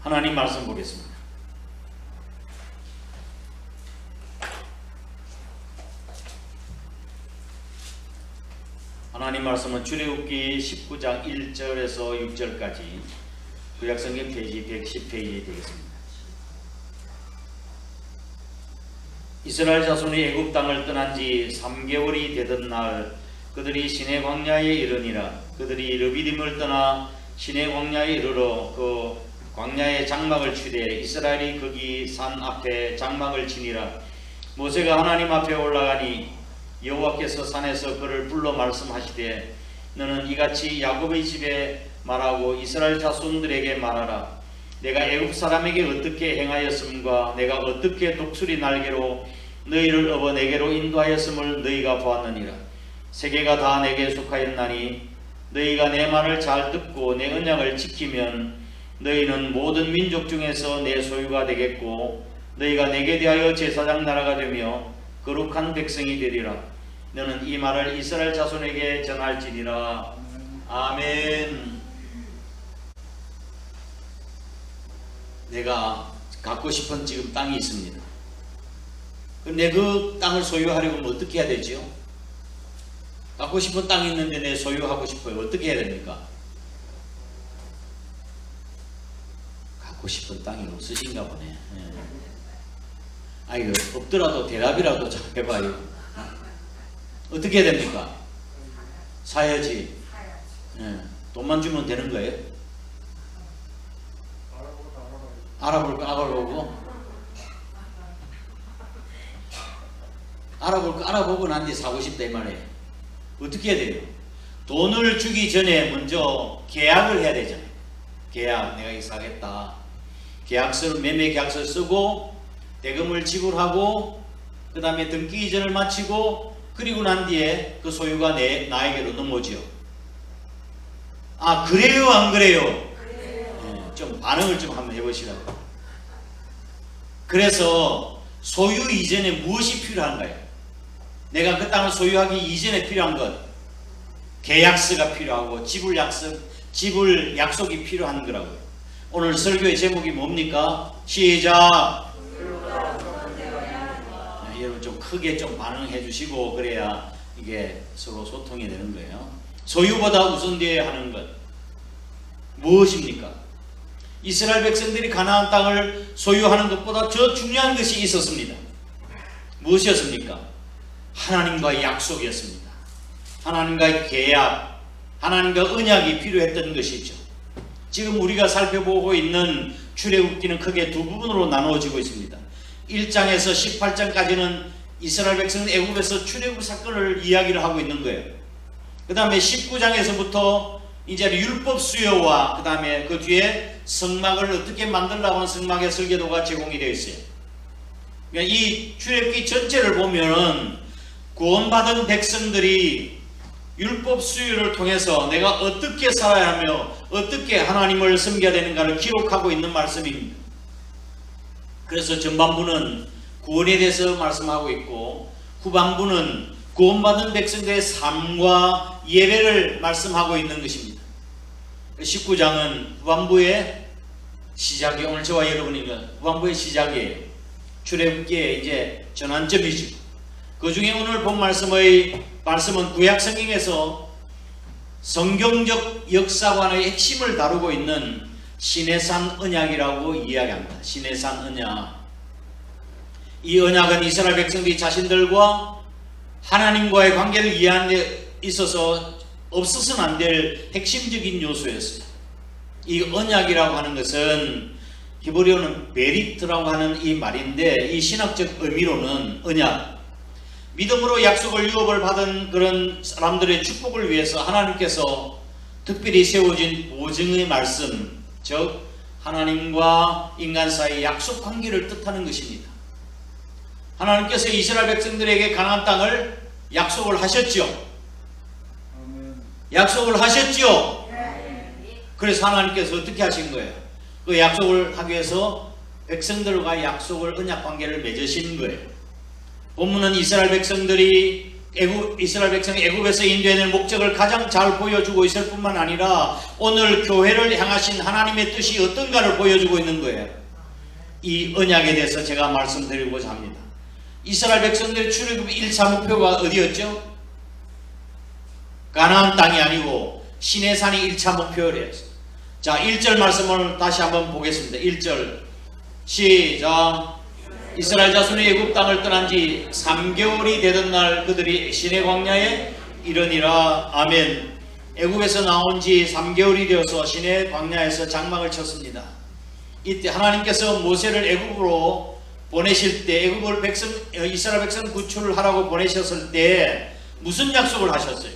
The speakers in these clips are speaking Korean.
하나님 말씀 보겠습니다. 하나님 말씀은 출애굽기 19장 1절에서 6절까지 구약성경 페이지 110페이지에 되겠습니다. 이스라엘 자손이 애굽 땅을 떠난 지 3개월이 되던 날 그들이 시내 광야에 이르니라. 그들이 르비딤을 떠나 시내 광야에 이르러 그 광야의 장막을 치되 이스라엘이 거기 산 앞에 장막을 치니라. 모세가 하나님 앞에 올라가니 여호와께서 산에서 그를 불러 말씀하시되 너는 이같이 야곱의 집에 말하고 이스라엘 자손들에게 말하라. 내가 애굽 사람에게 어떻게 행하였음과 내가 어떻게 독수리 날개로 너희를 업어 내게로 인도하였음을 너희가 보았느니라. 세계가 다 내게 속하였나니 너희가 내 말을 잘 듣고 내 언약을 지키면 너희는 모든 민족 중에서 내 소유가 되겠고 너희가 내게 대하여 제사장 나라가 되며 거룩한 백성이 되리라. 너는 이 말을 이스라엘 자손에게 전할지니라. 아멘. 내가 갖고 싶은 지금 땅이 있습니다. 근데 그 땅을 소유하려면 어떻게 해야 되죠? 갖고 싶은 땅이 있는데 내 소유하고 싶어요. 어떻게 해야 됩니까? 갖고 싶은 땅이 없으신가 보네. 예. 아이고, 없더라도 대답이라도 잘 해봐요. 어떻게 해야 됩니까? 사야지. 예. 돈만 주면 되는 거예요? 알아보고 난 뒤에 사고 싶다 이 말이에요. 어떻게 해야 돼요? 돈을 주기 전에 먼저 계약을 해야 되잖아요. 계약, 내가 이거 사겠다. 계약서를, 매매 계약서를 쓰고 대금을 지불하고 그 다음에 등기 이전을 마치고 그리고 난 뒤에 그 소유가 나에게로 넘어오죠. 아, 그래요 안 그래요? 네, 좀 반응을 좀 한번 해보시라고. 그래서 소유 이전에 무엇이 필요한가요? 내가 그 땅을 소유하기 이전에 필요한 것, 계약서가 필요하고 지불 약속이 필요한 거라고요. 오늘 설교의 제목이 뭡니까? 시작! 네, 여러분 좀 크게 좀 반응해 주시고 그래야 이게 서로 소통이 되는 거예요. 소유보다 우선되어야 하는 것 무엇입니까? 이스라엘 백성들이 가나안 땅을 소유하는 것보다 더 중요한 것이 있었습니다. 무엇이었습니까? 하나님과의 약속이었습니다. 하나님과의 계약, 하나님과 언약이 필요했던 것이죠. 지금 우리가 살펴보고 있는 출애굽기는 크게 두 부분으로 나누어지고 있습니다. 1장에서 18장까지는 이스라엘 백성은 애굽에서 출애굽 사건을 이야기를 하고 있는 거예요. 그 다음에 19장에서부터 이제 율법 수요와 그 다음에 그 뒤에 성막을 어떻게 만들려고 하는 성막의 설계도가 제공이 되어 있어요. 그러니까 이 출애굽기 전체를 보면은 구원받은 백성들이 율법 수요를 통해서 내가 어떻게 살아야 하며 어떻게 하나님을 섬겨야 되는가를 기록하고 있는 말씀입니다. 그래서 전반부는 구원에 대해서 말씀하고 있고 후반부는 구원받은 백성들의 삶과 예배를 말씀하고 있는 것입니다. 19장은 후반부의 시작이, 오늘 저와 여러분이 후반부의 시작이에요. 출애굽기의 이제 전환점이죠. 그 중에 오늘 본 말씀은 구약 성경에서 성경적 역사관의 핵심을 다루고 있는 시내산 언약이라고 이야기합니다. 시내산 언약. 이 언약은 이스라엘 백성들이 자신들과 하나님과의 관계를 이해하는 데 있어서 없어서는 안 될 핵심적인 요소였어요. 이 언약이라고 하는 것은 히브리어는 베리트라고 하는 이 말인데 이 신학적 의미로는 언약, 믿음으로 약속을 유업을 받은 그런 사람들의 축복을 위해서 하나님께서 특별히 세워진 보증의 말씀, 즉 하나님과 인간 사이의 약속 관계를 뜻하는 것입니다. 하나님께서 이스라엘 백성들에게 가나안 땅을 약속을 하셨죠. 약속을 하셨죠. 그래서 하나님께서 어떻게 하신 거예요? 그 약속을 하기 위해서 백성들과 약속을 언약 관계를 맺으신 거예요. 본문은 이스라엘 백성들이 이스라엘 백성이 애굽에서 인도해낼 목적을 가장 잘 보여주고 있을 뿐만 아니라 오늘 교회를 향하신 하나님의 뜻이 어떤가를 보여주고 있는 거예요. 이 언약에 대해서 제가 말씀드리고자 합니다. 이스라엘 백성들의 출애굽 1차 목표가 어디였죠? 가나안 땅이 아니고 시내산이 1차 목표래요. 자, 1절 말씀을 다시 한번 보겠습니다. 1절 시작. 이스라엘 자손이 애굽 땅을 떠난 지 3개월이 되던 날 그들이 시내 광야에 이르니라. 아멘. 애굽에서 나온 지 3개월이 되어서 시내 광야에서 장막을 쳤습니다. 이때 하나님께서 모세를 애굽으로 보내실 때 이스라엘 백성 구출하라고 보내셨을 때 무슨 약속을 하셨어요?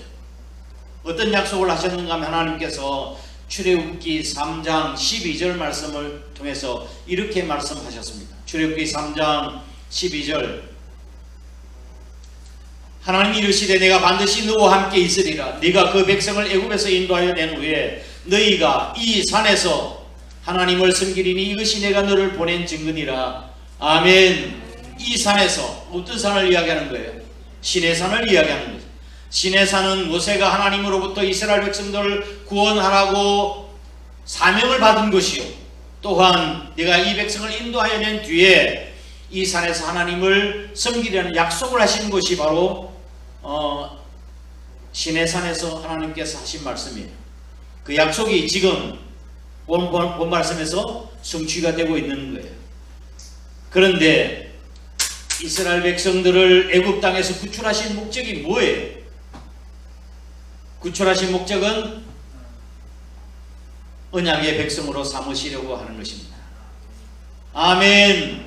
어떤 약속을 하셨는가 하면 하나님께서 출애굽기 3장 12절 말씀을 통해서 이렇게 말씀하셨습니다. 출애굽기 3장 12절 하나님이 이르시되 내가 반드시 너와 함께 있으리라. 네가 그 백성을 애굽에서 인도하여 낸 후에 너희가 이 산에서 하나님을 섬기리니 이것이 내가 너를 보낸 증거니라. 아멘. 이 산에서 어떤 산을 이야기하는 거예요? 시내산을 이야기하는 거죠. 시내산은 모세가 하나님으로부터 이스라엘 백성들을 구원하라고 사명을 받은 것이요, 또한 내가 이 백성을 인도하여 낸 뒤에 이 산에서 하나님을 섬기려는 약속을 하신 것이 바로 시내산에서 하나님께서 하신 말씀이에요. 그 약속이 지금 본 말씀에서 성취가 되고 있는 거예요. 그런데 이스라엘 백성들을 애굽 땅에서 구출하신 목적이 뭐예요? 구출하신 목적은 언약의 백성으로 삼으시려고 하는 것입니다. 아멘.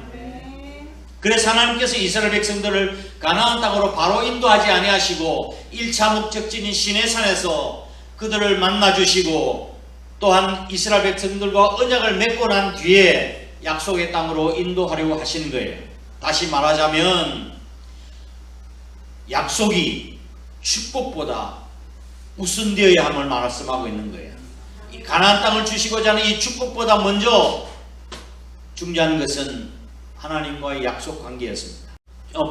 그래서 하나님께서 이스라엘 백성들을 가나안 땅으로 바로 인도하지 아니하시고 1차 목적지인 시내산에서 그들을 만나주시고 또한 이스라엘 백성들과 언약을 맺고 난 뒤에 약속의 땅으로 인도하려고 하시는 거예요. 다시 말하자면 약속이 축복보다 우선되어야 함을 말씀하고 있는 거예요. 이 가나안 땅을 주시고자 하는 이 축복보다 먼저 중요한 것은 하나님과의 약속 관계였습니다.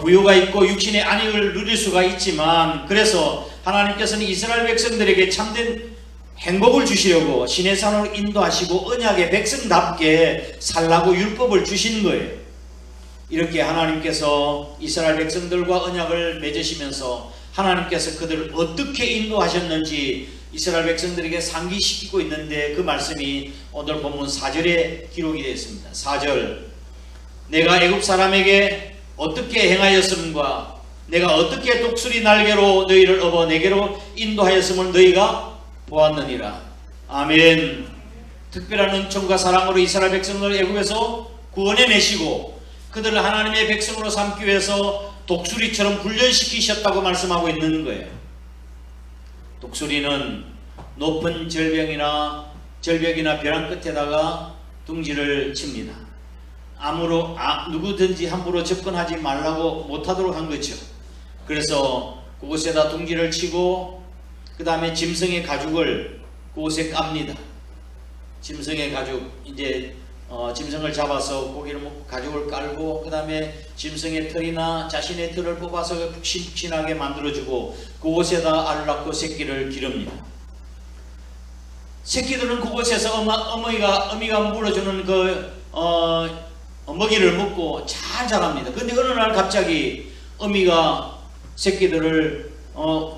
부요가 있고 육신의 안익을 누릴 수가 있지만 그래서 하나님께서는 이스라엘 백성들에게 참된 행복을 주시려고 시내산으로 인도하시고 언약의 백성답게 살라고 율법을 주신 거예요. 이렇게 하나님께서 이스라엘 백성들과 언약을 맺으시면서 하나님께서 그들을 어떻게 인도하셨는지 이스라엘 백성들에게 상기시키고 있는데 그 말씀이 오늘 본문 4절에 기록이 되어 있습니다. 4절 내가 애굽 사람에게 어떻게 행하였음과 내가 어떻게 독수리 날개로 너희를 업어 내게로 인도하였음을 너희가 보았느니라. 아멘. 특별한 은총과 사랑으로 이스라엘 백성을 애굽에서 구원해내시고 그들을 하나님의 백성으로 삼기 위해서 독수리처럼 훈련시키셨다고 말씀하고 있는 거예요. 독수리는 높은 절벽이나 벼랑 끝에다가 둥지를 칩니다. 누구든지 함부로 접근하지 말라고 못하도록 한 거죠. 그래서 그곳에다 둥지를 치고 그 다음에 짐승의 가죽을 그곳에 깝니다. 짐승의 가죽, 이제 짐승을 잡아서 고기를 먹고 가죽을 깔고 그 다음에 짐승의 털이나 자신의 털을 뽑아서 푹신푹신하게 만들어주고 그곳에다 알을 낳고 새끼를 기릅니다. 새끼들은 그곳에서 어미가 물어주는 먹이를 먹고 잘 자랍니다. 근데 어느 날 갑자기 어미가 새끼들을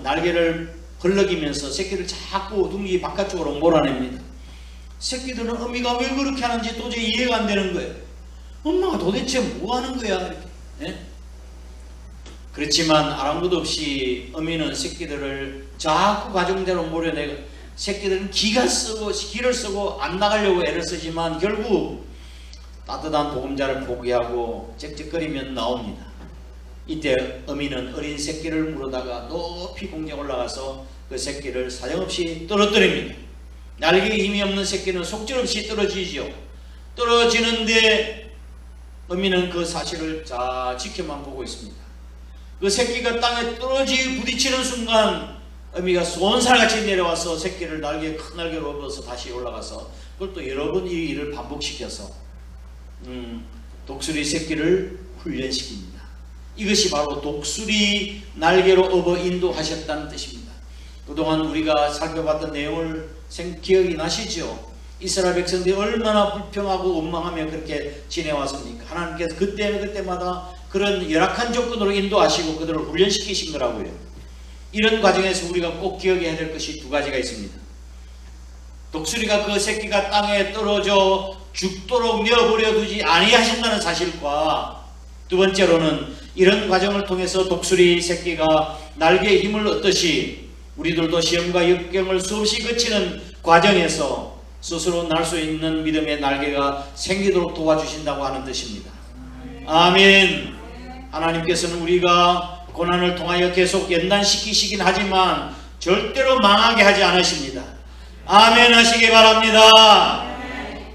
날개를 벌럭이면서 새끼를 자꾸 둥지 바깥쪽으로 몰아냅니다. 새끼들은 어미가 왜 그렇게 하는지 도저히 이해가 안 되는 거예요. 엄마가 도대체 뭐 하는 거야? 이렇게. 네? 그렇지만 아랑곳 없이 어미는 새끼들을 자꾸 가정대로 몰아내고 새끼들은 기를 쓰고 안 나가려고 애를 쓰지만 결국 따뜻한 보금자를 포기하고 짹짹거리면 나옵니다. 이때 어미는 어린 새끼를 물어다가 높이 공중에 올라가서 그 새끼를 사정없이 떨어뜨립니다. 날개에 힘이 없는 새끼는 속절없이 떨어지죠. 떨어지는데 어미는 그 사실을 잘 지켜만 보고 있습니다. 그 새끼가 땅에 부딪히는 순간 어미가 쏜살같이 내려와서 새끼를 큰 날개로 업어서 다시 올라가서 그걸 또 여러 번 이 일을 반복시켜서 독수리 새끼를 훈련시킵니다. 이것이 바로 독수리 날개로 업어 인도하셨다는 뜻입니다. 그동안 우리가 살펴봤던 내용을 기억이 나시죠? 이스라엘 백성들이 얼마나 불평하고 원망하며 그렇게 지내왔습니까? 하나님께서 그때마다 그런 열악한 조건으로 인도하시고 그들을 훈련시키신 거라고요. 이런 과정에서 우리가 꼭 기억해야 될 것이 두 가지가 있습니다. 독수리가 그 새끼가 땅에 떨어져 죽도록 내어버려 두지 아니하신다는 사실과, 두 번째로는 이런 과정을 통해서 독수리 새끼가 날개의 힘을 얻듯이 우리들도 시험과 역경을 수없이 거치는 과정에서 스스로 날 수 있는 믿음의 날개가 생기도록 도와주신다고 하는 뜻입니다. 아멘. 하나님께서는 우리가 고난을 통하여 계속 연단시키시긴 하지만 절대로 망하게 하지 않으십니다. 아멘 하시기 바랍니다.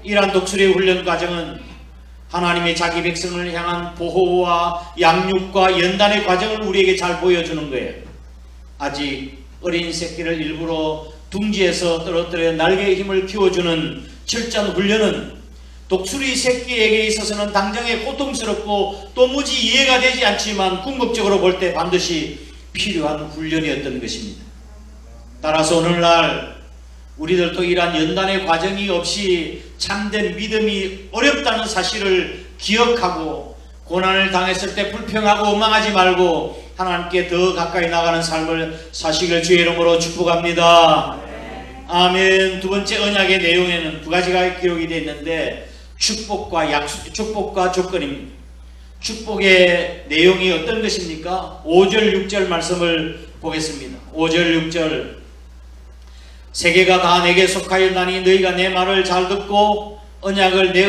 이러한 독수리의 훈련 과정은 하나님의 자기 백성을 향한 보호와 양육과 연단의 과정을 우리에게 잘 보여주는 거예요. 아직 어린 새끼를 일부러 둥지에서 떨어뜨려 날개의 힘을 키워주는 철저한 훈련은 독수리 새끼에게 있어서는 당장에 고통스럽고 도무지 이해가 되지 않지만 궁극적으로 볼 때 반드시 필요한 훈련이었던 것입니다. 따라서 오늘날 우리들도 이러한 연단의 과정이 없이 참된 믿음이 어렵다는 사실을 기억하고 고난을 당했을 때 불평하고 원망하지 말고 하나님께 더 가까이 나가는 삶을 사시길 주의 이름으로 축복합니다. 아멘. 두 번째 언약의 내용에는 두 가지가 기록이 되어 있는데 축복과 조건입니다. 축복의 내용이 어떤 것입니까? 5절 6절 말씀을 보겠습니다. 5절 6절 세계가 다 내게 속하였나니 너희가 내 말을 잘 듣고 내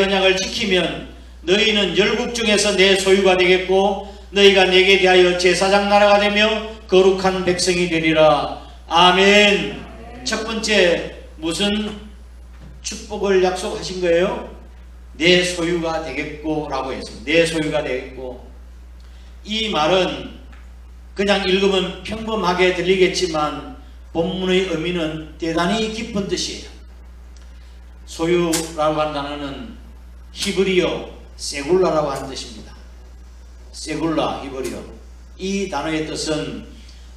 언약을 지키면 너희는 열국 중에서 내 소유가 되겠고 너희가 내게 대하여 제사장 나라가 되며 거룩한 백성이 되리라. 아멘. 첫 번째 무슨 축복을 약속하신 거예요? 내 소유가 되겠고 라고 했습니다. 내 소유가 되겠고. 이 말은 그냥 읽으면 평범하게 들리겠지만 본문의 의미는 대단히 깊은 뜻이에요. 소유라고 하는 단어는 히브리어 세굴라라고 하는 뜻입니다. 세굴라 히브리어. 이 단어의 뜻은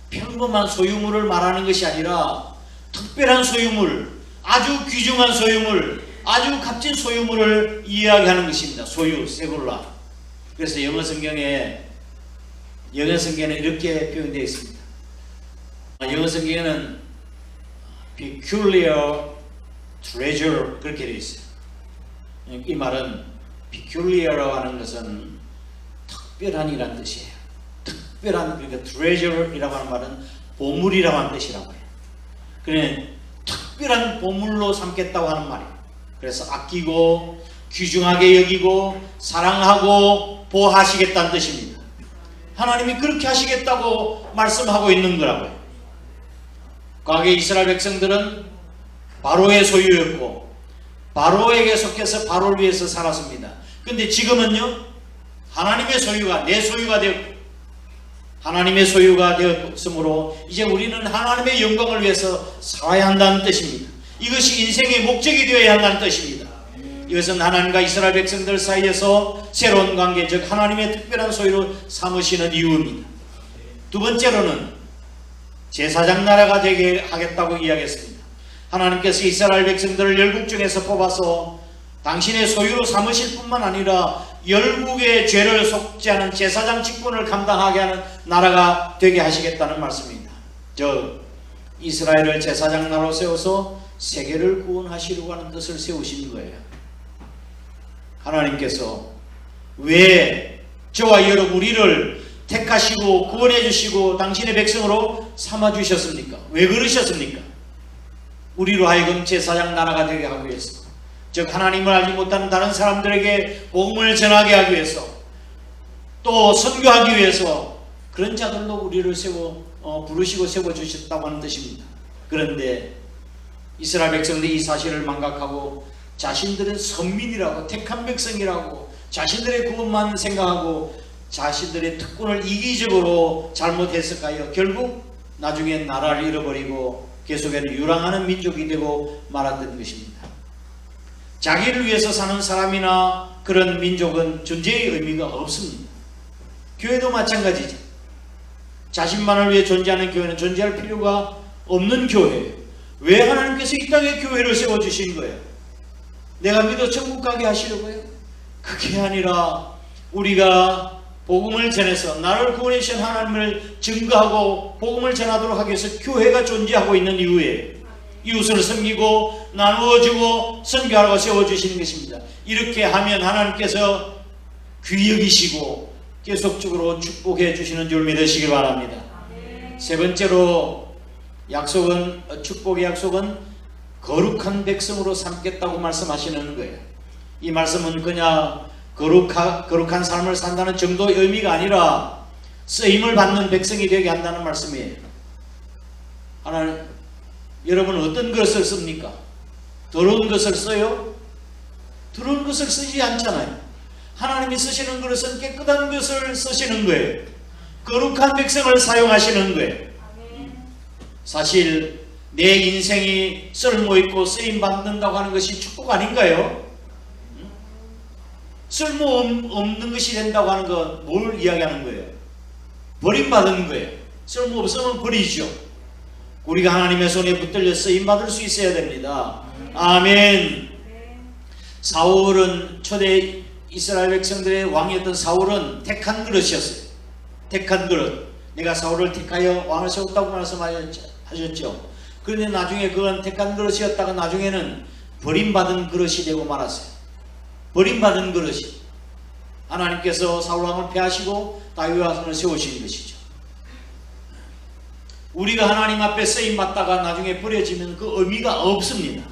평범한 소유물을 말하는 것이 아니라 특별한 소유물, 아주 귀중한 소유물, 아주 값진 소유물을 이야기하는 것입니다. 소유, 세굴라. 그래서 영어 성경에는 이렇게 표현되어 있습니다. 영어 성경에는 peculiar treasure 그렇게 되어 있어요. 이 말은 peculiar라고 하는 것은 특별한이라는 뜻이에요. 특별한, 그러니까 treasure이라고 하는 말은 보물이라고 하는 뜻이라고 해요. 그래 특별한 보물로 삼겠다고 하는 말이에요. 그래서 아끼고 귀중하게 여기고 사랑하고 보호하시겠다는 뜻입니다. 하나님이 그렇게 하시겠다고 말씀하고 있는 거라고요. 과거에 이스라엘 백성들은 바로의 소유였고 바로에게 속해서 바로를 위해서 살았습니다. 근데 지금은요, 하나님의 소유가 내 소유가 되었고 하나님의 소유가 되었으므로 이제 우리는 하나님의 영광을 위해서 살아야 한다는 뜻입니다. 이것이 인생의 목적이 되어야 한다는 뜻입니다. 이것은 하나님과 이스라엘 백성들 사이에서 새로운 관계, 즉 하나님의 특별한 소유로 삼으시는 이유입니다. 두 번째로는 제사장 나라가 되게 하겠다고 이야기했습니다. 하나님께서 이스라엘 백성들을 열국 중에서 뽑아서 당신의 소유로 삼으실 뿐만 아니라 열국의 죄를 속죄하는 제사장 직분을 감당하게 하는 나라가 되게 하시겠다는 말씀입니다. 즉 이스라엘을 제사장 나라로 세워서 세계를 구원하시려고 하는 뜻을 세우신 거예요. 하나님께서 왜 저와 여러분 우리를 택하시고 구원해 주시고 당신의 백성으로 삼아 주셨습니까? 왜 그러셨습니까? 우리로 하여금 제사장 나라가 되게 하기 위해서, 즉 하나님을 알지 못하는 다른 사람들에게 복음을 전하게 하기 위해서, 또 선교하기 위해서 그런 자들로 우리를 부르시고 세워주셨다고 하는 뜻입니다. 그런데 이스라엘 백성들이 이 사실을 망각하고 자신들은 선민이라고, 택한 백성이라고 자신들의 구원만 생각하고 자신들의 특권을 이기적으로 잘못 해석하여 결국 나중에 나라를 잃어버리고 계속해서 유랑하는 민족이 되고 말았던 것입니다. 자기를 위해서 사는 사람이나 그런 민족은 존재의 의미가 없습니다. 교회도 마찬가지죠. 자신만을 위해 존재하는 교회는 존재할 필요가 없는 교회예요. 왜 하나님께서 이 땅에 교회를 세워주신 거예요? 내가 믿어 천국 가게 하시려고요? 그게 아니라 우리가 복음을 전해서 나를 구원해 주신 하나님을 증거하고 복음을 전하도록 하기 위해서 교회가 존재하고 있는 이유에 이웃을 섬기고 나누어주고 선교하라고 세워주시는 것입니다. 이렇게 하면 하나님께서 귀히 여기시고 계속적으로 축복해 주시는 줄 믿으시기 바랍니다. 세 번째로 약속은, 축복의 약속은 거룩한 백성으로 삼겠다고 말씀하시는 거예요. 이 말씀은 그냥 거룩한 삶을 산다는 정도의 의미가 아니라 쓰임을 받는 백성이 되게 한다는 말씀이에요. 하나님, 여러분은 어떤 것을 씁니까? 더러운 것을 써요? 더러운 것을 쓰지 않잖아요. 하나님이 쓰시는 것은 깨끗한 것을 쓰시는 거예요. 거룩한 백성을 사용하시는 거예요. 사실 내 인생이 쓸모있고 쓰임받는다고 하는 것이 축복 아닌가요? 쓸모없는 것이 된다고 하는 건 뭘 이야기하는 거예요? 버림받은 거예요. 쓸모없으면 버리죠. 우리가 하나님의 손에 붙들려 쓰임받을 수 있어야 됩니다. 아멘. 사울은 초대 이스라엘 백성들의 왕이었던 사울은 택한 그릇이었어요. 택한 그릇. 내가 사울을 택하여 왕을 세웠다고 말씀하셨죠. 그런데 나중에 그건 택한 그릇이었다가 나중에는 버림받은 그릇이 되고 말았어요. 버림받은 그릇이. 하나님께서 사울 왕을 패하시고 다윗 왕을 세우신 것이죠. 우리가 하나님 앞에 쓰임받다가 나중에 버려지면 그 의미가 없습니다.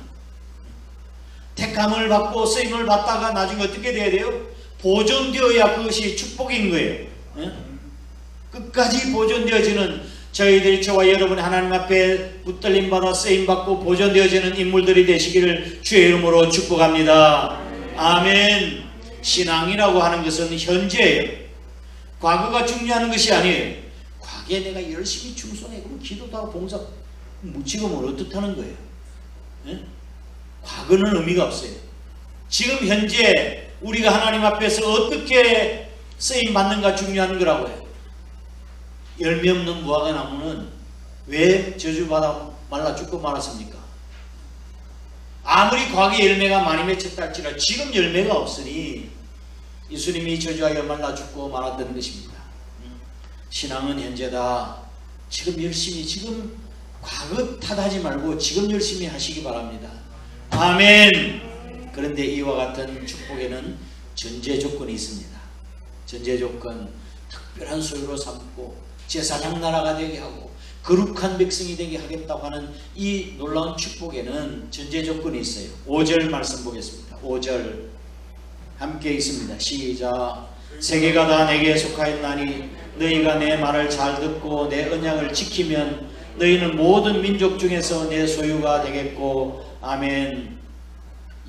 택함을 받고 쓰임을 받다가 나중에 어떻게 돼야 돼요? 보존되어야 그것이 축복인 거예요. 끝까지 보존되어지는 저희들이, 저와 여러분이 하나님 앞에 붙들림 받아 쓰임 받고 보존되어지는 인물들이 되시기를 주의 이름으로 축복합니다. 아멘. 신앙이라고 하는 것은 현재예요. 과거가 중요한 것이 아니에요. 과거에 내가 열심히 충성해 그러면 기도도 하고 봉사 지금은 어떻다는 거예요? 예? 과거는 의미가 없어요. 지금 현재 우리가 하나님 앞에서 어떻게 쓰임 받는가 중요한 거라고요. 열매 없는 무화과 나무는 왜 저주받아 말라 죽고 말았습니까? 아무리 과거에 열매가 많이 맺혔다 할지라도 지금 열매가 없으니 예수님이 저주하여 말라 죽고 말았던 것입니다. 신앙은 현재다. 지금 열심히, 지금 과거 탓하지 말고 지금 열심히 하시기 바랍니다. 아멘. 그런데 이와 같은 축복에는 전제 조건이 있습니다. 전제 조건, 특별한 소유로 삼고 제사장 나라가 되게 하고 거룩한 백성이 되게 하겠다고 하는 이 놀라운 축복에는 전제 조건이 있어요. 5절 말씀 보겠습니다. 5절 함께 있습니다. 시작. 세계가 다 내게 속하였나니 너희가 내 말을 잘 듣고 내 언약을 지키면 너희는 모든 민족 중에서 내 소유가 되겠고. 아멘.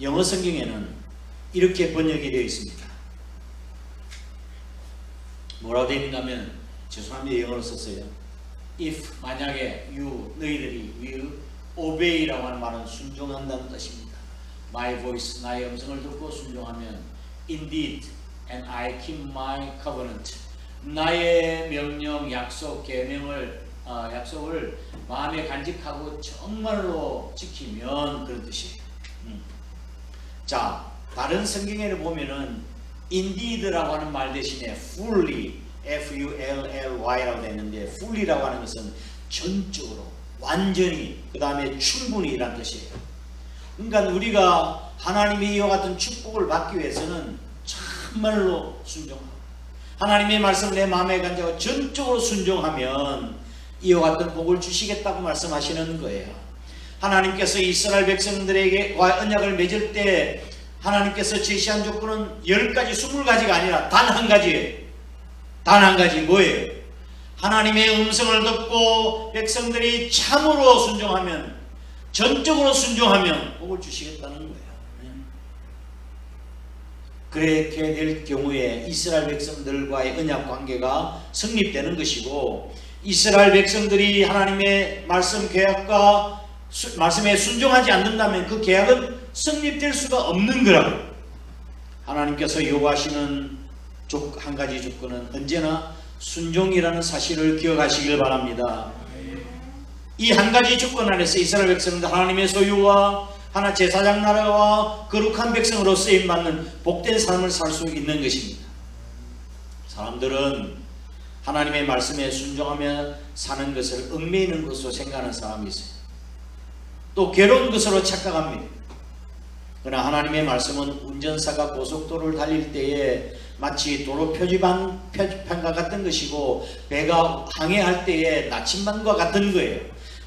영어 성경에는 이렇게 번역이 되어 있습니다. 뭐라고 되어 있는가 하면, 죄송합니다, 영어로 썼어요. If, 만약에 너희들이 will obey라고 하는 말은 순종한다는 뜻입니다. My voice, 나의 음성을 듣고 순종하면 indeed and I keep my covenant, 나의 명령, 약속, 계명을 약속을 마음에 간직하고 정말로 지키면, 그런 뜻이에요. 자, 다른 성경에를 보면은 indeed라고 하는 말 대신에 fully, F-U-L-L-Y라고 되는데, fully라고 하는 것은 전적으로, 완전히, 그 다음에 충분히 이란 뜻이에요. 그러니까 우리가 하나님의 이와 같은 축복을 받기 위해서는 참말로 순종하고 하나님의 말씀을 내 마음에 간직하고 전적으로 순종하면 이와 같은 복을 주시겠다고 말씀하시는 거예요. 하나님께서 이스라엘 백성들에게 언약을 맺을 때 하나님께서 제시한 조건은 10가지, 20가지가 아니라 단 한 가지예요. 단 한 가지. 뭐예요? 하나님의 음성을 듣고 백성들이 참으로 순종하면, 전적으로 순종하면 복을 주시겠다는 거예요. 그렇게 될 경우에 이스라엘 백성들과의 언약 관계가 성립되는 것이고, 이스라엘 백성들이 하나님의 말씀 계약과 말씀에 순종하지 않는다면 그 계약은 성립될 수가 없는 거라고요. 하나님께서 요구하시는 한 가지 조건은 언제나 순종이라는 사실을 기억하시길 바랍니다. 이 한 가지 조건 안에서 이스라엘 백성들 하나님의 소유와 하나 제사장 나라와 거룩한 백성으로 쓰임받는 복된 삶을 살 수 있는 것입니다. 사람들은 하나님의 말씀에 순종하며 사는 것을 얽매이는 것으로 생각하는 사람이 있어요. 또 괴로운 것으로 착각합니다. 그러나 하나님의 말씀은 운전사가 고속도로를 달릴 때에 마치 도로 표지판과 같은 것이고 배가 항해할 때의 나침반과 같은 거예요.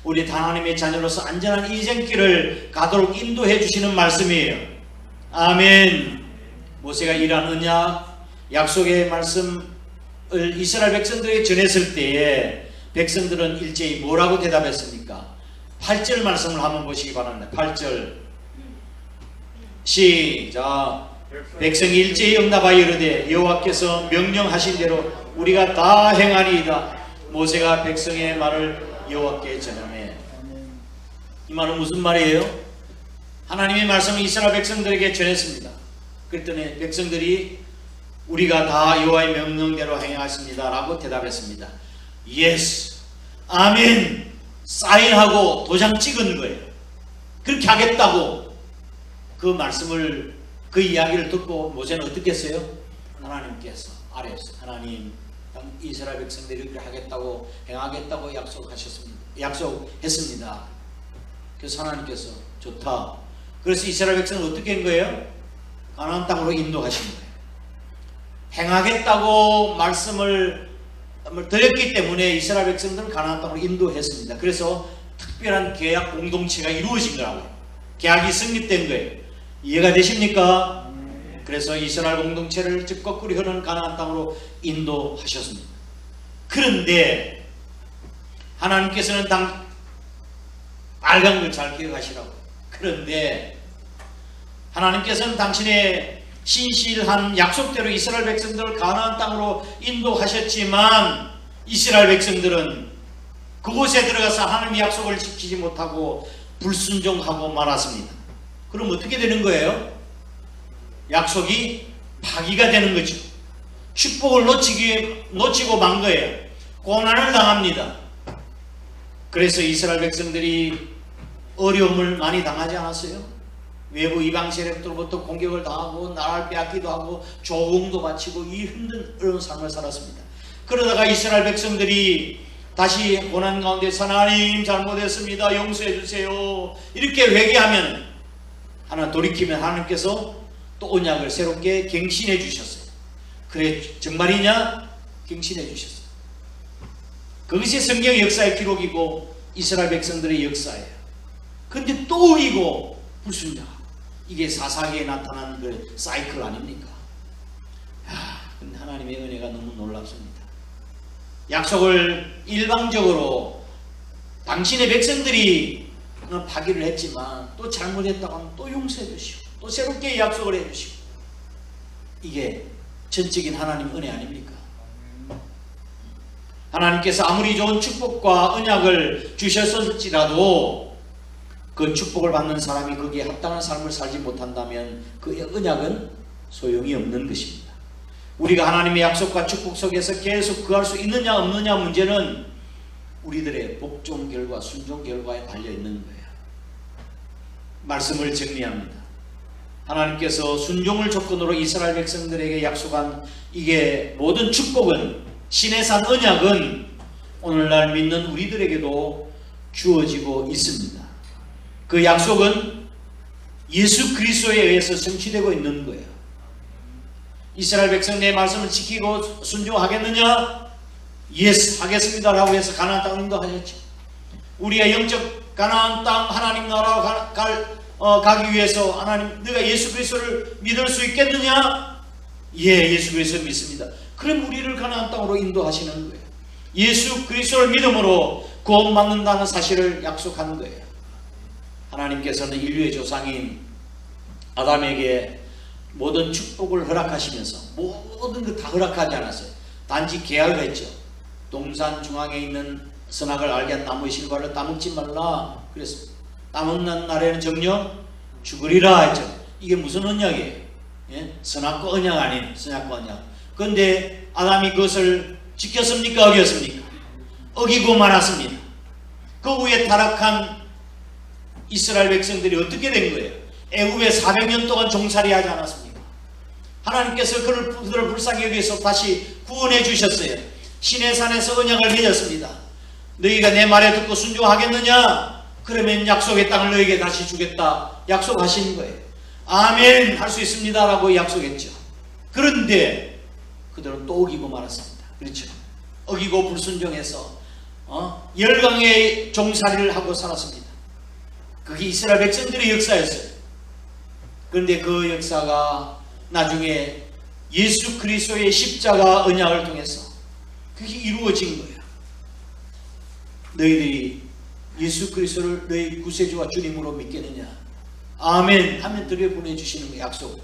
우리 하나님의 자녀로서 안전한 인생길을 가도록 인도해 주시는 말씀이에요. 아멘. 모세가 이러한 언약, 약속의 말씀을 이스라엘 백성들에게 전했을 때에 백성들은 일제히 뭐라고 대답했습니까? 8절 말씀을 한번 보시기 바랍니다. 8절 시작. 백성이 일제히 응답하여 이르되 여호와께서 명령하신 대로 우리가 다 행하리이다. 모세가 백성의 말을 여호와께 전하매. 이 말은 무슨 말이에요? 하나님의 말씀을 이스라엘 백성들에게 전했습니다. 그랬더니 백성들이 우리가 다 여호와의 명령대로 행하십니다 라고 대답했습니다. 예스, 아멘, 사인하고 도장 찍은 거예요. 그렇게 하겠다고 그 말씀을, 그 이야기를 듣고 모세는 어떻게 했어요? 하나님께서 아뢰었어요. 하나님, 이스라엘 백성들이 그렇게 하겠다고, 행하겠다고 약속했습니다. 그래서 하나님께서 좋다. 그래서 이스라엘 백성은 어떻게 한 거예요? 가나안 땅으로 인도하신 거예요. 행하겠다고 말씀을 드렸기 때문에 이스라엘 백성들은 가나안 땅으로 인도했습니다. 그래서 특별한 계약 공동체가 이루어진 거라고요. 계약이 성립된 거예요. 이해가 되십니까? 그래서 이스라엘 공동체를 즉 거꾸로 흐르는 가나안 땅으로 인도하셨습니다. 그런데 하나님께서는 빨간 걸 잘 기억하시라고. 그런데 하나님께서는 당신의 신실한 약속대로 이스라엘 백성들을 가나안 땅으로 인도하셨지만 이스라엘 백성들은 그곳에 들어가서 하나님의 약속을 지키지 못하고 불순종하고 말았습니다. 그럼 어떻게 되는 거예요? 약속이 파기가 되는 거죠. 축복을 놓치고 만 거예요. 고난을 당합니다. 그래서 이스라엘 백성들이 어려움을 많이 당하지 않았어요? 외부 이방 세력들로부터 공격을 당하고 나라를 빼앗기도 하고 조공도 바치고 이 힘든 어려운 삶을 살았습니다. 그러다가 이스라엘 백성들이 다시 고난 가운데서 하나님 잘못했습니다, 용서해 주세요 이렇게 회개하면, 하나 돌이키면 하나님께서 또 언약을 새롭게 갱신해 주셨어요. 그래 정말이냐? 갱신해 주셨어요. 그것이 성경의 역사의 기록이고 이스라엘 백성들의 역사예요. 근데 또 이고 불순종하고, 이게 사사기에 나타난 그 사이클 아닙니까? 근데 하나님의 은혜가 너무 놀랍습니다. 약속을 일방적으로 당신의 백성들이 파기를 했지만 또 잘못했다고 하면 또 용서해 주시고 또 새롭게 약속을 해 주시고, 이게 전적인 하나님 은혜 아닙니까? 하나님께서 아무리 좋은 축복과 언약을 주셨을지라도 그 축복을 받는 사람이 거기에 합당한 삶을 살지 못한다면 그 언약은 소용이 없는 것입니다. 우리가 하나님의 약속과 축복 속에서 계속 거할 수 있느냐 없느냐 문제는 우리들의 복종 결과, 순종 결과에 달려있는 거예요. 말씀을 정리합니다. 하나님께서 순종을 조건으로 이스라엘 백성들에게 약속한 이게 모든 축복은, 신의 산 언약은 오늘날 믿는 우리들에게도 주어지고 있습니다. 그 약속은 예수 그리스도에 의해서 성취되고 있는 거예요. 이스라엘 백성 내 말씀을 지키고 순종하겠느냐? 예스, 하겠습니다 라고 해서 가나안 땅을 인도하셨죠. 우리가 영적 가나안 땅 하나님 나라로 가기 위해서 하나님, 네가 예수 그리스도를 믿을 수 있겠느냐? 예, 예수 그리스도를 믿습니다. 그럼 우리를 가나안 땅으로 인도하시는 거예요. 예수 그리스도를 믿음으로 구원받는다는 사실을 약속한 거예요. 하나님께서는 인류의 조상인 아담에게 모든 축복을 허락하시면서 모든 것 다 허락하지 않았어요. 단지 계약을 했죠. 동산 중앙에 있는 선악을 알게 한 나무의 실과를 따먹지 말라 그랬습니다. 따먹는 날에는 정녕 죽으리라 했죠. 이게 무슨 언약이에요? 예? 선악과 언약 아닌 선악과 언약. 그런데 아담이 그것을 지켰습니까? 어겼습니까? 어기고 말았습니다. 그 후에 타락한 이스라엘 백성들이 어떻게 된 거예요? 애굽에 400년 동안 종살이 하지 않았습니까? 하나님께서 그들을 불쌍히 여기서 다시 구원해 주셨어요. 시내산에서 언약을 맺었습니다. 너희가 내 말에 듣고 순종하겠느냐? 그러면 약속의 땅을 너희에게 다시 주겠다 약속하시는 거예요. 아멘 할 수 있습니다 라고 약속했죠. 그런데 그들은 또 어기고 말았습니다. 그렇죠? 어기고 불순종해서 열강의 종살이를 하고 살았습니다. 그게 이스라엘 백성들의 역사였어요. 그런데 그 역사가 나중에 예수 그리스도의 십자가 언약을 통해서 그게 이루어진 거예요. 너희들이 예수 그리스도를 너희 구세주와 주님으로 믿겠느냐? 아멘 하면 들여보내주시는 약속.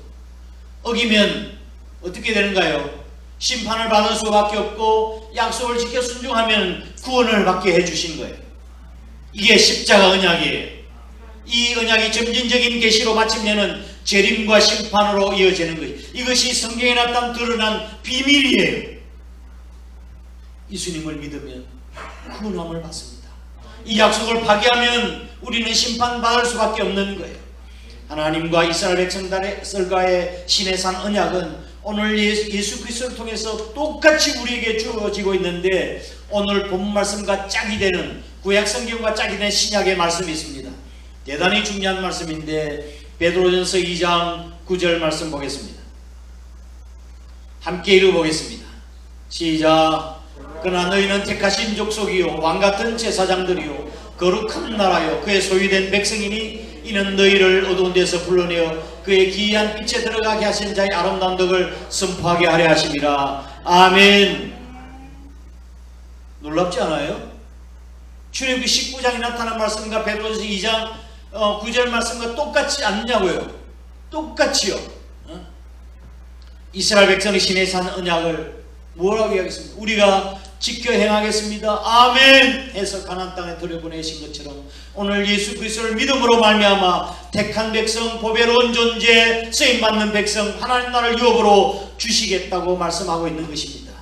어기면 어떻게 되는가요? 심판을 받을 수밖에 없고 약속을 지켜 순종하면 구원을 받게 해주신 거예요. 이게 십자가 언약이에요. 이 언약이 점진적인 계시로 마침내는 재림과 심판으로 이어지는 거예요. 이것이 성경에 나타난 드러난 비밀이에요. 예수님을 믿으면 구원함을 받습니다. 이 약속을 파기하면 우리는 심판받을 수밖에 없는 거예요. 하나님과 이스라엘 백성들과의 시내산 언약은 오늘 예수 그리스도를 통해서 똑같이 우리에게 주어지고 있는데, 오늘 본 말씀과 짝이 되는 구약 성경과 짝이 되는 신약의 말씀이 있습니다. 대단히 중요한 말씀인데 베드로전서 2장 9절 말씀 보겠습니다. 함께 읽어보겠습니다. 시작. 그러나 너희는 택하신 족속이요 왕같은 제사장들이요 거룩한 나라요 그의 소유된 백성이니 이는 너희를 어두운 데서 불러내어 그의 기이한 빛에 들어가게 하신 자의 아름다운 덕을 선포하게 하려 하심이라. 아멘. 놀랍지 않아요? 출애굽기 19장에 나타난 말씀과 베드로전서 2장 9절 말씀과 똑같지 않냐고요. 똑같이요. 이스라엘 백성의 시내산 언약을 뭐라고 이야기했습니까? 우리가 지켜 행하겠습니다. 아멘 해서 가나안 땅에 들여보내신 것처럼 오늘 예수 그리스도를 믿음으로 말미암아 택한 백성, 보배로운 존재, 쓰임받는 백성, 하나님 나라를 유업으로 주시겠다고 말씀하고 있는 것입니다.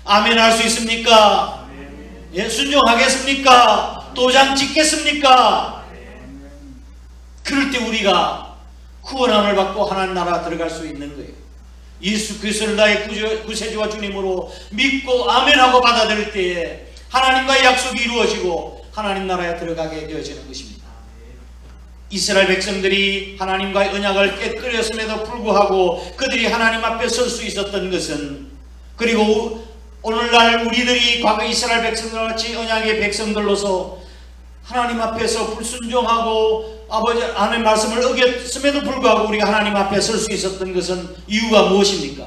아멘 할 수 있습니까? 예, 순종하겠습니까? 도장 찍겠습니까? 그럴 때 우리가 구원함을 받고 하나님 나라 들어갈 수 있는 거예요. 예수 그리스도를 나의 구세주와 주님으로 믿고 아멘하고 받아들일 때에 하나님과의 약속이 이루어지고 하나님 나라에 들어가게 되어지는 것입니다. 이스라엘 백성들이 하나님과의 언약을 깨뜨렸음에도 불구하고 그들이 하나님 앞에 설 수 있었던 것은, 그리고 오늘날 우리들이 과거 이스라엘 백성들과 같이 언약의 백성들로서 하나님 앞에서 불순종하고 아버지 하나님의 말씀을 어겼음에도 불구하고 우리가 하나님 앞에 설 수 있었던 것은 이유가 무엇입니까?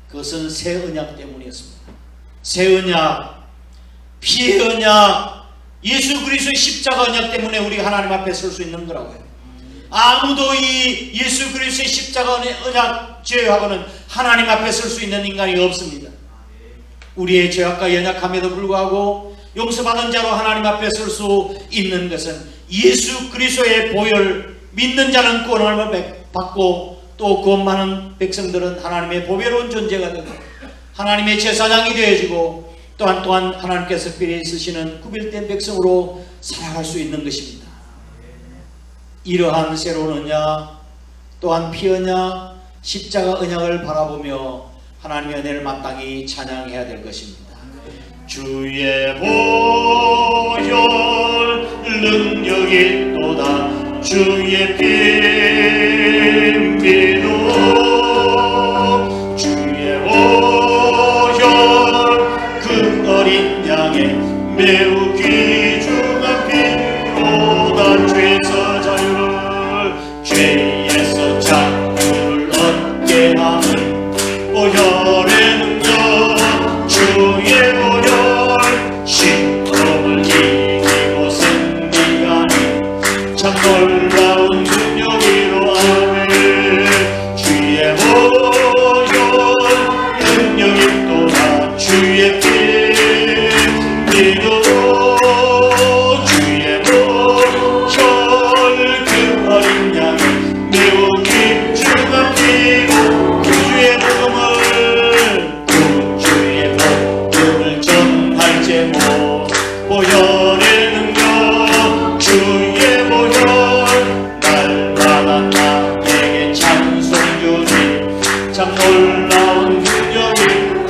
그것은 새 언약 때문이었습니다. 새 언약, 피의 언약, 예수 그리스도의 십자가 언약 때문에 우리가 하나님 앞에 설 수 있는 거라고요. 아무도 이 예수 그리스도의 십자가 언약 제외하고는 하나님 앞에 설 수 있는 인간이 없습니다. 우리의 죄악과 연약함에도 불구하고 용서받은 자로 하나님 앞에 설 수 있는 것은 예수 그리스도의 보혈, 믿는 자는 구원을 받고 또 구원 많은 백성들은 하나님의 보배로운 존재가 되고 하나님의 제사장이 되어지고 또한 하나님께서 특별히 쓰시는 구별된 백성으로 살아갈 수 있는 것입니다. 이러한 새로운 언약, 또한 피 언약, 십자가 언약을 바라보며 하나님의 은혜를 마땅히 찬양해야 될 것입니다. 주의 보혈 능력이 또다 주의 핏비도 주의 보혈 그 어린 양의 매우 귀중한 피로다 죄에서 자유를 죄에서 자유를 얻게 하는 보혈의 능력 주의 보혈 시험을 이기고 승리하니 참 놀라운 능력이로 아멘. 주의 참 놀라운 능력이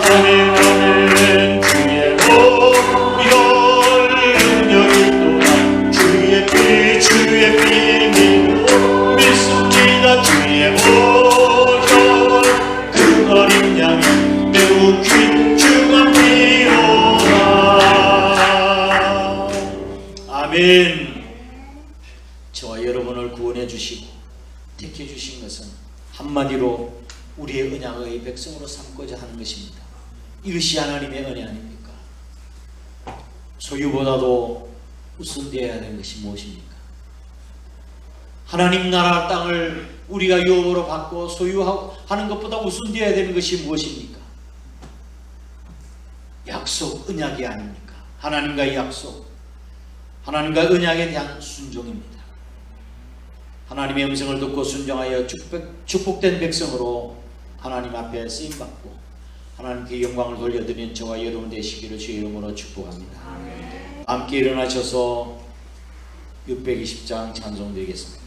아멘 아멘 주의 보혈 능력이 또한 주의 피 믿습니다. 주의 보혈 그 어린 양이 매우 귀중한 피로다. 아멘. 저와 여러분을 구원해 주시고 택해 주신 것은 한마디로 우리의 언약의 백성으로 삼고자 하는 것입니다. 이것이 하나님의 은혜 아닙니까? 소유보다도 우선되어야 하는 것이 무엇입니까? 하나님 나라 땅을 우리가 유업으로 받고 소유하는 것보다 우선되어야 되는 것이 무엇입니까? 약속, 언약이 아닙니까? 하나님과의 약속, 하나님과 언약에 대한 순종입니다. 하나님의 음성을 듣고 순종하여 축복된 백성으로 하나님 앞에 쓰임받고 하나님께 영광을 돌려드리는 저와 여러분 되시기를 주의 이름으로 축복합니다. 함께 일어나셔서 620장 찬송드리겠습니다.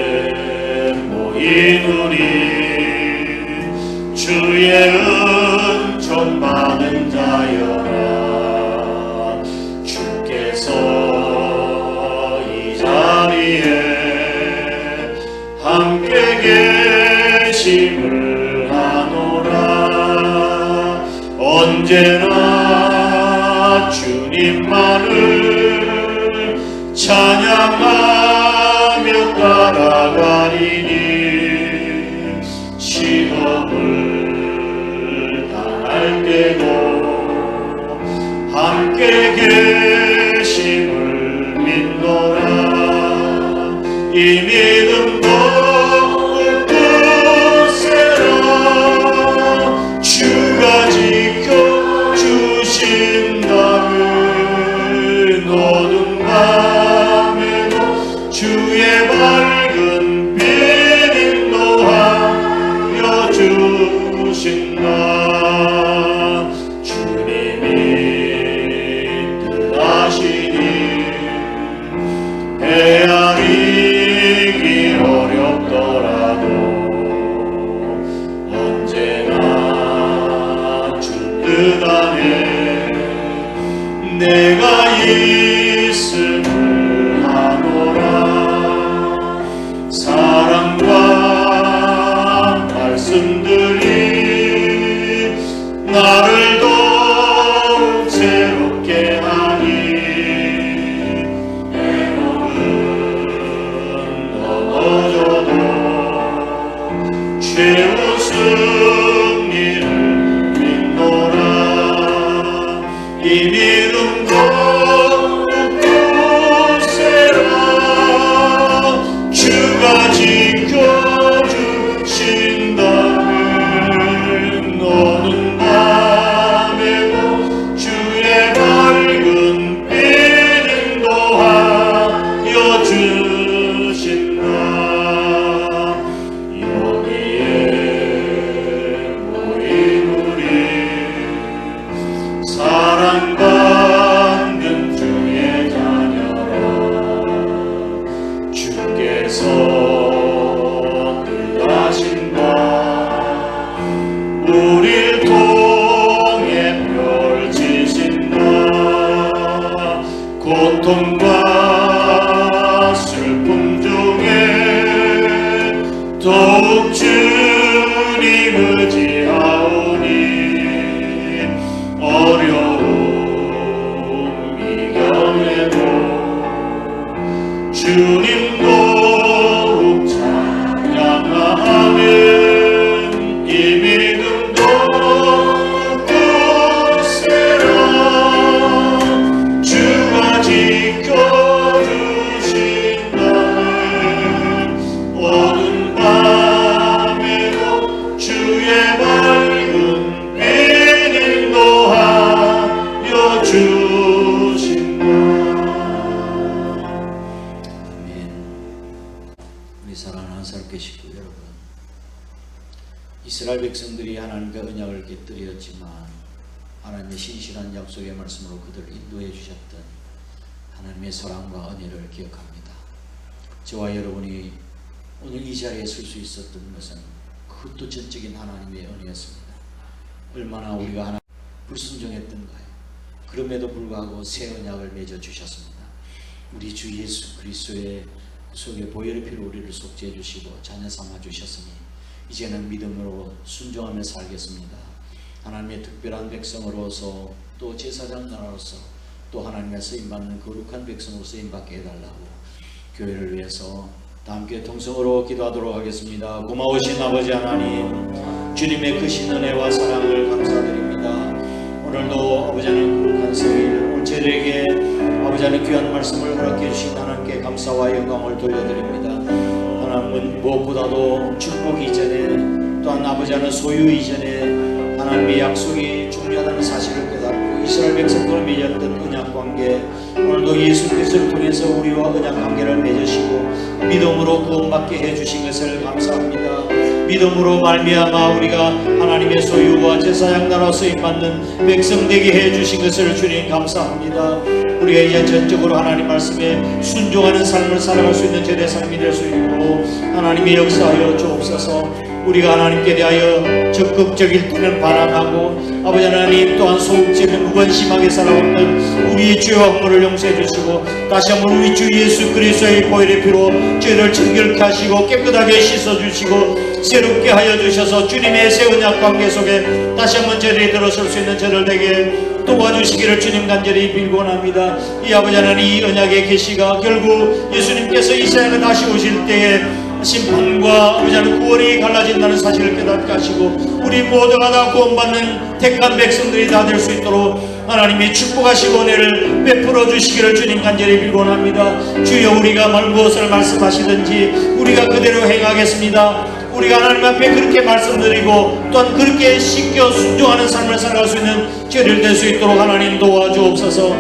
여기에 모인 우리 주의 은총 받은 자여라. 주께서 이 자리에 함께 계심을 하노라. 언제나 주님만을 찬양하며 따라가리니 시험을 당할 때도 함께 계심을 믿노라. 이 믿음도 굳세라. 주가 지켜주신다면 어두운 밤에도 주의 밝은 빛 인도하여 주신다. 주님이 뜻하시니 헤아리기 어렵더라도 언제나 주 뜻 안에 내가 있음을 하노라. 사랑과 말씀들이 나를 더욱 새롭게 하니 외로움 넘어져도 최후 승리를 믿노라. 이 믿음도 굳세라. 주가 지켜주신다면 오는 밤에도 주의 밝은 빛 인도하여 주신다. 여기에 모인 우리 사랑과 하나님의 신실한 약속의 말씀으로 그들을 인도해 주셨던 하나님의 사랑과 은혜를 기억합니다. 저와 여러분이 오늘 이 자리에 설 수 있었던 것은 그것도 전적인 하나님의 은혜였습니다. 얼마나 우리가 하나님 불순종했던가요. 그럼에도 불구하고 새 언약을 맺어 주셨습니다. 우리 주 예수 그리스도의 속에 보혈의 피로 우리를 속죄해 주시고 자녀 삼아 주셨으니 이제는 믿음으로 순종하며 살겠습니다. 하나님의 특별한 백성으로서 또 제사장 나라로서 또 하나님의 쓰임받는 거룩한 백성으로 쓰임받게 해달라고 교회를 위해서 다 함께 통성으로 기도하도록 하겠습니다. 고마우신 아버지 하나님, 주님의 크신 은혜와 사랑을 감사드립니다. 오늘도 아버지 하나님 거룩한 성일 오늘 저희에게 아버지 하나님 귀한 말씀을 허락해 주신 하나님께 감사와 영광을 돌려드립니다. 하나님은 무엇보다도 축복 이전에 또한 아버지 하나님 소유 이전에 하나님의 약속이 중요하다는 사실을 깨닫고 이스라엘 백성들을 맺었던 언약 관계, 오늘도 예수 그리스도를 통해서 우리와 언약 관계를 맺으시고 믿음으로 구원받게 해주신 것을 감사합니다. 믿음으로 말미암아 우리가 하나님의 소유와 제사장 나라 쓰임받는 백성 되게 해주신 것을 주님 감사합니다. 우리가 이제 전적으로 하나님 말씀에 순종하는 삶을 살아갈 수 있는 제대 삶이 될 수 있고 하나님의 역사하여 주옵소서. 우리가 하나님께 대하여 적극적일 때는 반항하고 아버지 하나님 또한 소극적인 무관심하게 살아왔던 우리의 죄와 허물을 용서해 주시고 다시 한번 우리 주 예수 그리스도의 보혈의 피로 죄를 정결케 하시고 깨끗하게 씻어 주시고 새롭게 하여 주셔서 주님의 새 언약 관계 속에 다시 한번 저들이 들어설 수 있는 저를 되게 도와주시기를 주님 간절히 빌고 원합니다. 이 아버지 하나님 이 언약의 계시가 결국 예수님께서 이 세상에 다시 오실 때에 심판과 아버지 하나님 구원이 갈라진다는 사실을 깨닫게 하시고 우리 모두가 다 구원받는 택한 백성들이 다 될 수 있도록 하나님이 축복하시고 은혜를 베풀어 주시기를 주님 간절히 빌고 원합니다. 주여 우리가 무엇을 말씀하시든지 우리가 그대로 행하겠습니다. 우리가 하나님 앞에 그렇게 말씀드리고 또한 그렇게 씻겨 순종하는 삶을 살아갈 수 있는 죄를 될 수 있도록 하나님 도와주옵소서.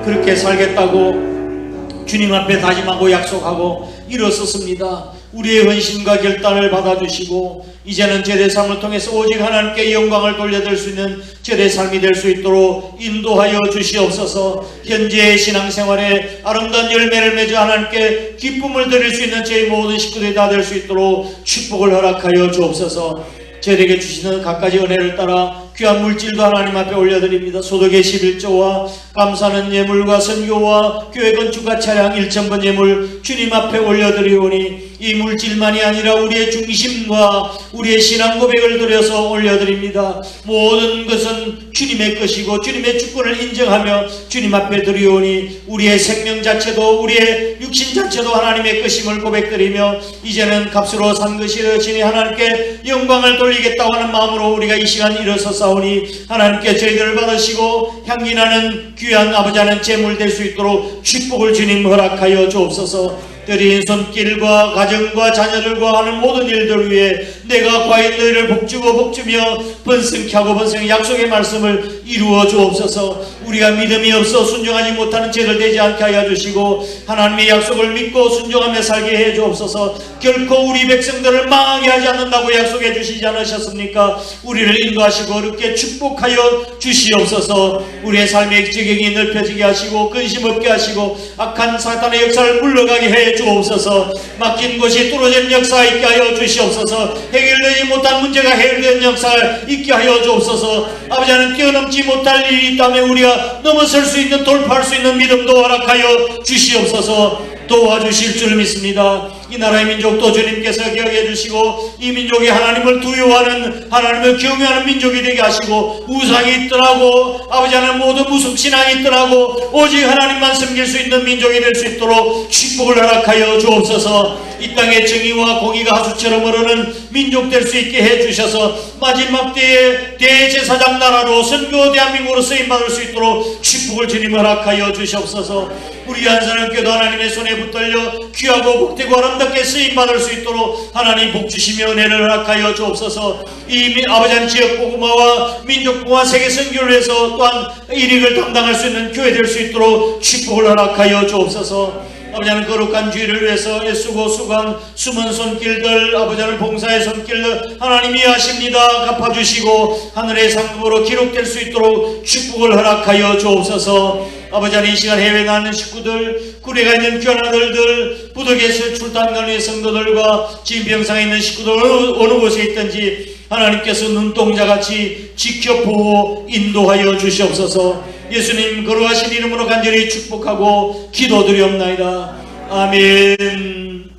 그렇게 살겠다고 주님 앞에 다짐하고 약속하고 일어섰습니다. 우리의 헌신과 결단을 받아주시고 이제는 제대 삶을 통해서 오직 하나님께 영광을 돌려드릴 수 있는 제대 삶이 될 수 있도록 인도하여 주시옵소서. 현재의 신앙생활에 아름다운 열매를 맺어 하나님께 기쁨을 드릴 수 있는 저희 모든 식구들이 다 될 수 있도록 축복을 허락하여 주옵소서. 저에게 주시는 갖가지 은혜를 따라 귀한 물질도 하나님 앞에 올려드립니다. 소득의 11조와 감사하는 예물과 선교와 교회 건축과 차량 1,000번 예물 주님 앞에 올려드리오니 이 물질만이 아니라 우리의 중심과 우리의 신앙 고백을 드려서 올려드립니다. 모든 것은 주님의 것이고 주님의 주권을 인정하며 주님 앞에 드리오니 우리의 생명 자체도 우리의 육신 자체도 하나님의 것임을 고백드리며 이제는 값으로 산 것이 되시니 하나님께 영광을 돌리겠다고 하는 마음으로 우리가 이 시간 일어서사오니 하나님께 저희들을 받으시고 향기나는 귀한 아버지 하나님 제물 될 수 있도록 축복을 주님 허락하여 주옵소서. 드린 손길과 가정과 자녀들과 하는 모든 일들 위해 내가 과연 너희를 복주고 복주며 번성케 하고 번성의 약속의 말씀을 이루어 주옵소서. 우리가 믿음이 없어 순종하지 못하는 죄를 되지 않게 하여 주시고 하나님의 약속을 믿고 순종하며 살게 해 주옵소서. 결코 우리 백성들을 망하게 하지 않는다고 약속해 주시지 않으셨습니까? 우리를 인도하시고 어렵게 축복하여 주시옵소서. 우리의 삶의 지경이 넓혀지게 하시고 근심 없게 하시고 악한 사탄의 역사를 물러가게 해 주옵소서. 막힌 곳이 뚫어진 역사 있게 하여 주시옵소서. 해결되지 못한 문제가 해결된 역사를 있게 하여 주옵소서. 아버지 하나님 뛰어넘지 못할 일이 있다면 우리가 넘어설 수 있는 돌파할 수 있는 믿음도 허락하여 주시옵소서. 도와주실 줄 믿습니다. 이 나라의 민족도 주님께서 기억해 주시고 이 민족이 하나님을 두려워하는 하나님을 경외하는 민족이 되게 하시고 우상이 있더라고 아버지 하나님 모든 무속신앙이 있더라고 오직 하나님만 섬길 수 있는 민족이 될 수 있도록 축복을 허락하여 주옵소서. 이 땅의 정의와 공의가 하수처럼 흐르는 민족 될 수 있게 해주셔서 마지막 때에 대제사장 나라로 선교 대한민국으로 쓰임받을 수 있도록 축복을 주님 허락하여 주시옵소서. 우리 한 사람께도 하나님의 손에 붙들려 귀하고 복되고 아름답게 쓰임받을 수 있도록 하나님 복주시며 은혜를 허락하여 주옵소서. 이 아버지 하나님 지역 복음화와 민족 복음화 세계 선교를 위해서 또한 일익을 담당할 수 있는 교회 될 수 있도록 축복을 허락하여 주옵소서. 아버지 하나님 거룩한 주의를 위해서 애쓰고 수고한 숨은 손길들 아버지 하나님 봉사의 손길들 하나님이 하십니다. 갚아주시고 하늘의 상급으로 기록될 수 있도록 축복을 허락하여 주옵소서. 아버지 하나님 이 시간 해외에 나는 식구들 구례가 있는 귀한 아들들 부득에서 출탄 가는 성도들과 지금 병상에 있는 식구들 어느 곳에 있든지 하나님께서 눈동자같이 지켜보고 인도하여 주시옵소서. 예수님 거룩하신 이름으로 간절히 축복하고 기도드리옵나이다. 아멘.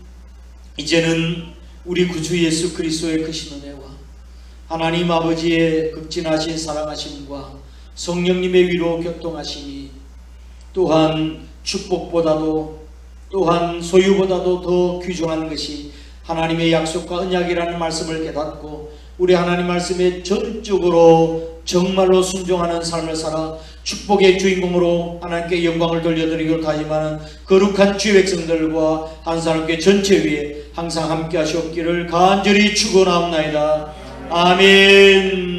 이제는 우리 구주 예수 그리스도의 크신 은혜와 하나님 아버지의 극진하신 사랑하심과 성령님의 위로 교통하심이 또한 축복보다도 또한 소유보다도 더 귀중한 것이 하나님의 약속과 언약이라는 말씀을 깨닫고 우리 하나님 말씀에 전적으로 정말로 순종하는 삶을 살아 축복의 주인공으로 하나님께 영광을 돌려드리기로 다짐하는 거룩한 주의 백성들과 한사람교회 전체 위에 항상 함께 하시옵기를 간절히 축원하옵나이다. 아멘.